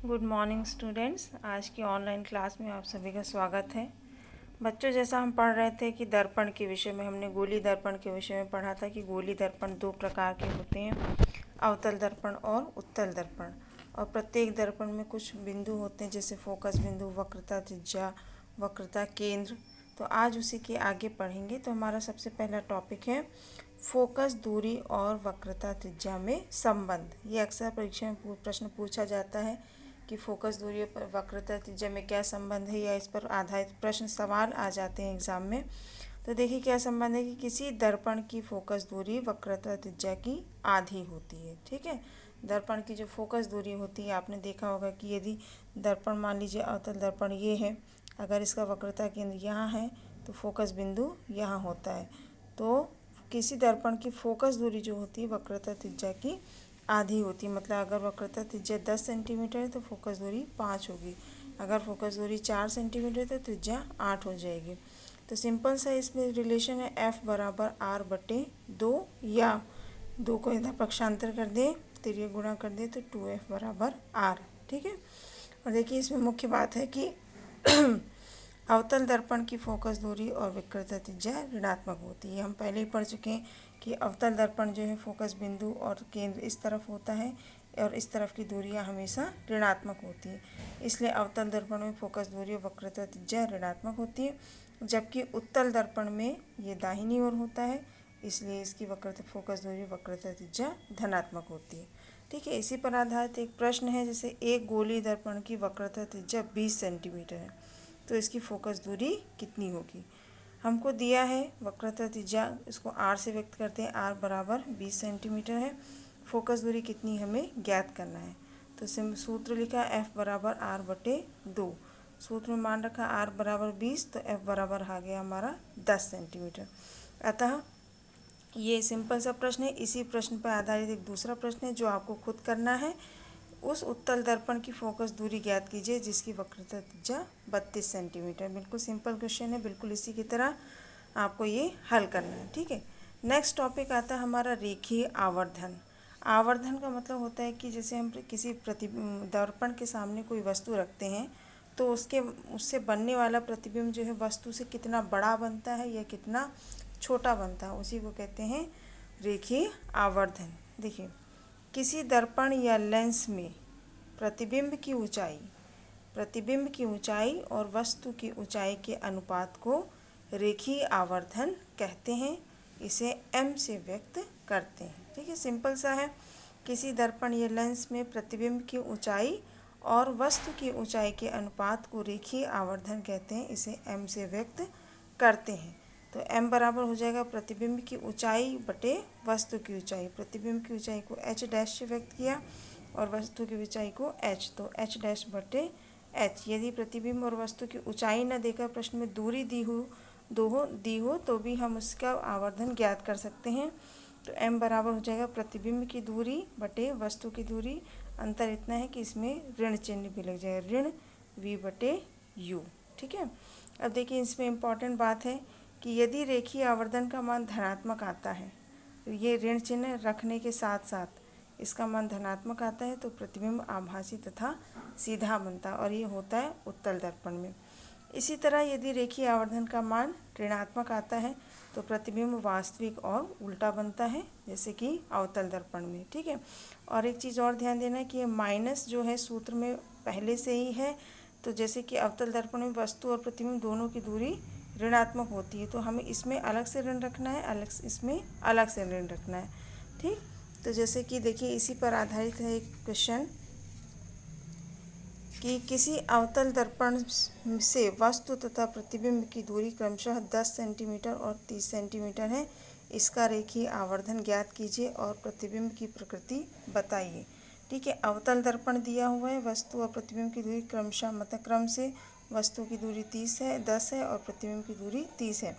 Good morning students. आज की online class में आप सभी का स्वागत है। बच्चों, जैसा हम पढ़ रहे थे कि दर्पण के विषय में हमने गोली दर्पण के विषय में पढ़ा था कि गोली दर्पण दो प्रकार के होते हैं, अवतल दर्पण और उत्तल दर्पण। और प्रत्येक दर्पण में कुछ बिंदु होते हैं, जैसे फोकस बिंदु, वक्रता त्रिज्या, वक्रता केंद्र। तो आज उसी के आगे पढ़ेंगे। तो हमारा सबसे पहला टॉपिक है फोकस दूरी और वक्रता त्रिज्या में संबंध। ये अक्सर परीक्षा में प्रश्न पूछा जाता है कि फोकस दूरी पर वक्रता त्रिज्या में क्या संबंध है, या इस पर आधारित प्रश्न सवाल आ जाते हैं एग्जाम में। तो देखिए क्या संबंध है कि किसी दर्पण की फोकस दूरी वक्रता त्रिज्या की आधी होती है। ठीक है, दर्पण की जो फोकस दूरी होती है, आपने देखा होगा कि यदि दर्पण मान लीजिए अवतल दर्पण ये है, अगर इसका वक्रता केंद्र यहाँ है तो फोकस बिंदु यहाँ होता है। तो किसी दर्पण की फोकस दूरी जो होती है वक्रता त्रिज्या की आधी होती है। मतलब अगर वक्रता त्रिज्या 10 सेंटीमीटर है तो फोकस दूरी 5 होगी। अगर फोकस दूरी 4 सेंटीमीटर है तो त्रिज्या 8 हो जाएगी। तो सिंपल सा इसमें रिलेशन है F बराबर R बटे 2, या 2 को इधर पक्षांतर कर दें, तिर्यक गुणा कर दें तो 2F बराबर R। ठीक है, और देखिए इसमें मुख्य बात है कि अवतल दर्पण की फोकस दूरी और वक्रता त्रिज्या ऋणात्मक होती है। हम पहले ही पढ़ चुके हैं कि अवतल दर्पण जो है फोकस बिंदु और केंद्र इस तरफ होता है और इस तरफ की दूरियां हमेशा ऋणात्मक होती है। इसलिए अवतल दर्पण में फोकस दूरी और वक्रता त्रिज्या ऋणात्मक होती है, जबकि उत्तल दर्पण में ये दाहिनी ओर होता है, इसलिए इसकी वक्रता फोकस दूरी वक्रता त्रिज्या धनात्मक होती है। ठीक है, इसी पर आधारित एक प्रश्न है, जैसे एक गोली दर्पण की वक्रता त्रिज्या 20 सेंटीमीटर है तो इसकी फोकस दूरी कितनी होगी। हमको दिया है वक्रता त्रिज्या, इसको R से व्यक्त करते हैं, R बराबर 20 सेंटीमीटर है। फोकस दूरी कितनी हमें ज्ञात करना है। तो सूत्र लिखा F बराबर R बटे 2। सूत्र में मान रखा R बराबर 20, तो F बराबर आ गया हमारा 10 सेंटीमीटर। अतः ये सिंपल सा प्रश्न है। इसी प्रश्न पर आधारित एक दूसरा प्रश्न है जो आपको खुद करना है। उस उत्तल दर्पण की फोकस दूरी ज्ञात कीजिए जिसकी वक्रता त्रिज्या 32 सेंटीमीटर। बिल्कुल सिंपल क्वेश्चन है, बिल्कुल इसी की तरह आपको ये हल करना है। ठीक है, नेक्स्ट टॉपिक आता है हमारा रेखीय आवर्धन। आवर्धन का मतलब होता है कि जैसे हम किसी दर्पण के सामने कोई वस्तु रखते हैं तो उससे बनने वाला प्रतिबिंब जो है वस्तु से कितना बड़ा बनता है या कितना छोटा बनता है, उसी को कहते हैं रेखीय आवर्धन। देखिए, किसी दर्पण या लेंस में प्रतिबिंब की ऊंचाई और वस्तु की ऊंचाई के अनुपात को रेखीय आवर्धन कहते हैं। इसे m से व्यक्त करते हैं। ठीक है, सिंपल सा है। किसी दर्पण या लेंस में प्रतिबिंब की ऊंचाई और वस्तु की ऊंचाई के अनुपात को रेखीय आवर्धन कहते हैं। इसे m से व्यक्त करते हैं। तो m बराबर हो जाएगा प्रतिबिंब की ऊंचाई बटे वस्तु की ऊंचाई। प्रतिबिंब की ऊंचाई को h डैश से व्यक्त किया और वस्तु की ऊंचाई को h, तो h डैश बटे h। यदि प्रतिबिंब और वस्तु की ऊंचाई न देकर प्रश्न में दूरी दी हो तो भी हम उसका आवर्धन ज्ञात कर सकते हैं। तो m बराबर हो जाएगा प्रतिबिंब की दूरी बटे वस्तु की दूरी। अंतर इतना है कि इसमें ऋण चिन्ह भी लग जाएगा, ऋण v बटे u। ठीक है, अब देखिए इसमें इम्पॉर्टेंट बात है कि यदि रेखीय आवर्धन का मान धनात्मक आता है, तो ये ऋण चिन्ह रखने के साथ साथ इसका मान धनात्मक आता है तो प्रतिबिंब आभासी तथा सीधा बनता है, और ये होता है उत्तल दर्पण में। इसी तरह यदि रेखीय आवर्धन का मान ऋणात्मक आता है तो प्रतिबिंब वास्तविक और उल्टा बनता है, जैसे कि अवतल दर्पण में। ठीक है, और एक चीज़ और ध्यान देना कि ये माइनस जो है सूत्र में पहले से ही है। तो जैसे कि अवतल दर्पण में वस्तु और प्रतिबिंब दोनों की दूरी ऋणात्मक होती है, तो हमें इसमें अलग से ऋण रखना है, इसमें अलग से ऋण रखना है। ठीक, तो जैसे कि देखिए इसी पर आधारित है एक क्वेश्चन कि किसी अवतल दर्पण से वस्तु तथा प्रतिबिंब की दूरी क्रमशः 10 सेंटीमीटर और 30 सेंटीमीटर है। इसका रेखीय आवर्धन ज्ञात कीजिए और प्रतिबिंब की प्रकृति बताइए। ठीक है, अवतल दर्पण दिया हुआ है, वस्तु और प्रतिबिंब की दूरी क्रमशः मतलब क्रम से वस्तु की दूरी 10 है और प्रतिबिंब की दूरी 30 है।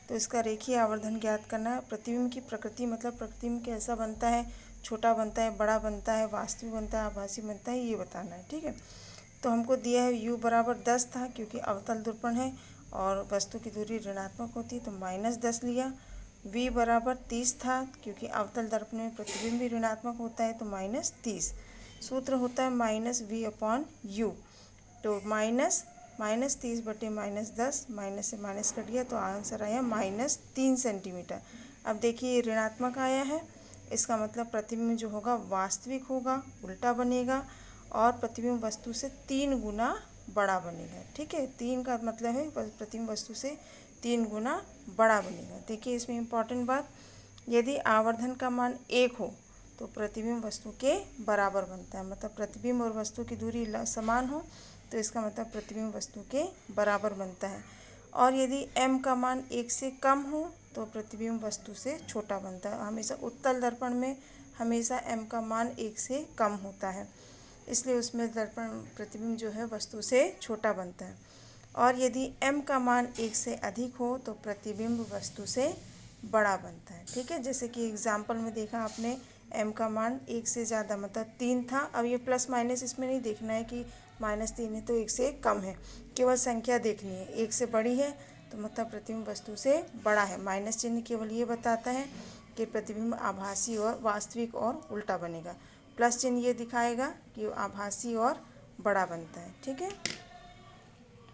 तो इसका रेखीय आवर्धन ज्ञात करना है। प्रतिबिंब की प्रकृति मतलब प्रतिबिंब कैसा बनता है, छोटा बनता है, बड़ा बनता है, वास्तविक बनता है, आभासी बनता है, ये बताना है। ठीक है, तो हमको दिया है u बराबर 10 था क्योंकि अवतल दर्पण है और वस्तु की दूरी ऋणात्मक होती है तो -10 लिया। v बराबर 30 था क्योंकि अवतल दर्पण में प्रतिबिंब भी ऋणात्मक होता है तो -30। सूत्र होता है -v/u। तो माइनस 30/-10 माइनस से माइनस कट गया तो आंसर आया -3 सेंटीमीटर। अब देखिए ये ऋणात्मक आया है, इसका मतलब प्रतिबिंब जो होगा वास्तविक होगा, उल्टा बनेगा और प्रतिबिंब वस्तु से 3 गुना बड़ा बनेगा। ठीक है, 3 का मतलब है प्रतिबिंब वस्तु से 3 गुना बड़ा बनेगा। देखिए इसमें इम्पॉर्टेंट बात, यदि आवर्धन का मान 1 हो तो प्रतिबिंब वस्तु के बराबर बनता है, मतलब प्रतिबिंब और वस्तु की दूरी समान हो तो इसका मतलब प्रतिबिंब वस्तु के बराबर बनता है। और यदि m का मान 1 से कम हो तो प्रतिबिंब वस्तु से छोटा बनता है। हमेशा उत्तल दर्पण में हमेशा m का मान 1 से कम होता है, इसलिए उसमें दर्पण प्रतिबिंब जो है वस्तु से छोटा बनता है। और यदि m का मान 1 से अधिक हो तो प्रतिबिंब वस्तु से बड़ा बनता है। ठीक है, जैसे कि एग्जाम्पल में देखा आपने m का मान 1 से ज़्यादा मतलब 3 था। अब ये प्लस माइनस इसमें नहीं देखना है कि -3 है तो 1 से कम है, केवल संख्या देखनी है। 1 से बड़ी है तो मतलब प्रतिबिंब वस्तु से बड़ा है। माइनस चिन्ह केवल ये बताता है कि प्रतिबिंब आभासी और वास्तविक और उल्टा बनेगा। प्लस चिन्ह ये दिखाएगा कि आभासी और बड़ा बनता है। ठीक है।